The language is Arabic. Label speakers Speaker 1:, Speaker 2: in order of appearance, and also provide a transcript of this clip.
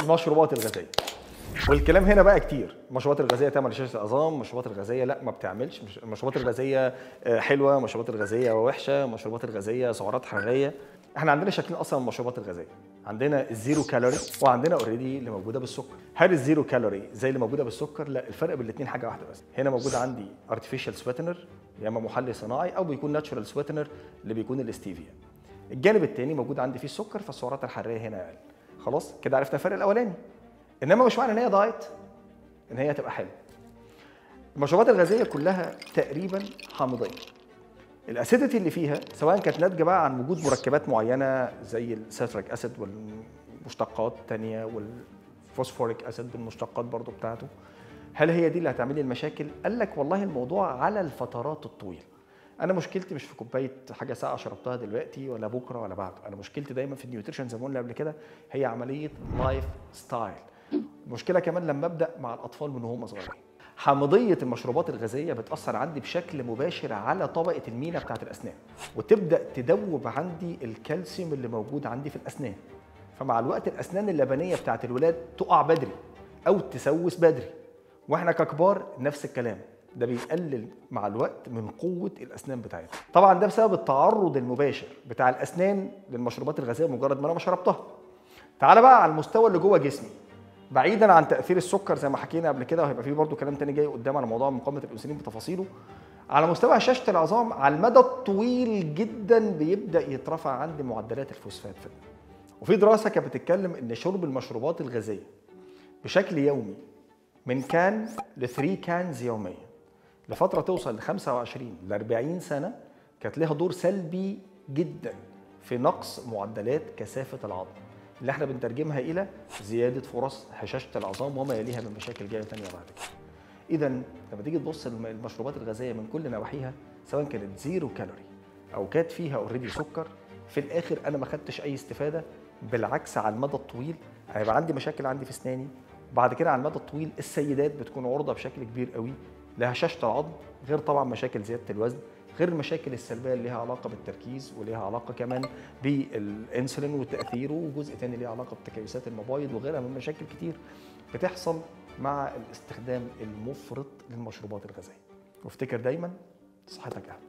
Speaker 1: المشروبات الغازيه. والكلام هنا بقى كتير، المشروبات الغازيه تعمل هشاشه عظام، المشروبات الغازيه لا ما بتعملش، المشروبات الغازيه حلوه، المشروبات الغازيه وحشه، المشروبات الغازيه سعرات حراريه. احنا عندنا شكلين اصلا من المشروبات الغازيه، عندنا الزيرو كالوري وعندنا اوريدي اللي موجوده بالسكر. هل الزيرو كالوري زي اللي موجوده بالسكر؟ لا، الفرق بين الاثنين حاجه واحده بس، هنا موجود عندي ارتفيشال سويتنر يا اما محلي صناعي او بيكون ناتشورال سويتنر اللي بيكون الاستيفيا. الجانب الثاني موجود عندي فيه السكر، فالسعرات الحراريه هنا اقل. خلاص كده عرفنا الفرق الاولاني. انما مش معنى ان هي دايت ان هي تبقى حلوه. المشروبات الغازيه كلها تقريبا حامضيه. الاسيديتي اللي فيها سواء كانت ناتجه بقى عن وجود مركبات معينه زي السيتريك اسيد والمشتقات الثانيه والفوسفوريك اسيد بالمشتقات برضو بتاعته، هل هي دي اللي هتعمل لي المشاكل؟ قال لك والله الموضوع على الفترات الطويله. انا مشكلتي مش في كوبايه حاجه ساقعه شربتها دلوقتي ولا بكره ولا بعده، انا مشكلتي دايما في النيوتريشن زي ما قلنا قبل كده، هي عمليه لايف ستايل. المشكله كمان لما ابدا مع الاطفال من وهم صغيرين. حامضيه المشروبات الغازيه بتاثر عندي بشكل مباشر على طبقه المينا بتاعه الاسنان، وتبدا تدوب عندي الكالسيوم اللي موجود عندي في الاسنان. فمع الوقت الاسنان اللبنيه بتاعه الولاد تقع بدري او تسوس بدري، واحنا ككبار نفس الكلام، ده بيقلل مع الوقت من قوه الاسنان بتاعتنا. طبعا ده بسبب التعرض المباشر بتاع الاسنان للمشروبات الغازيه مجرد ما انا ما شربتها. تعال بقى على المستوى اللي جوه جسمي، بعيدا عن تاثير السكر زي ما حكينا قبل كده، وهيبقى فيه برضو كلام تاني جاي قدام على موضوع مقاومه الانسولين بتفاصيله. على مستوى هشاشه العظام على المدى الطويل جدا بيبدا يترفع عندي معدلات الفوسفات في الدم. وفي دراسه كانت بتتكلم ان شرب المشروبات الغازيه بشكل يومي من كان ل 3 كانز يوميا لفتره توصل ل 25 ل 40 سنه كانت لها دور سلبي جدا في نقص معدلات كثافه العظم، اللي احنا بنترجمها الى زياده فرص هشاشه العظام وما يليها من مشاكل جايه ثانيه بعد كده. اذا لما تيجي تبص للمشروبات الغازيه من كل نواحيها، سواء كانت زيرو كالوري او كانت فيها اوريدي سكر، في الاخر انا ما خدتش اي استفاده. بالعكس على المدى الطويل هيبقى عندي مشاكل عندي في اسناني. بعد كده على المدى الطويل السيدات بتكون عرضه بشكل كبير قوي لهشاشه العظم، غير طبعا مشاكل زياده الوزن، غير المشاكل السلبيه اللي ليها علاقه بالتركيز وليها علاقه كمان بالانسولين وتاثيره، وجزء تاني ليه علاقه بتكيسات المبايض وغيرها من مشاكل كتير بتحصل مع الاستخدام المفرط للمشروبات الغازيه. وافتكر دايما صحتك اهم.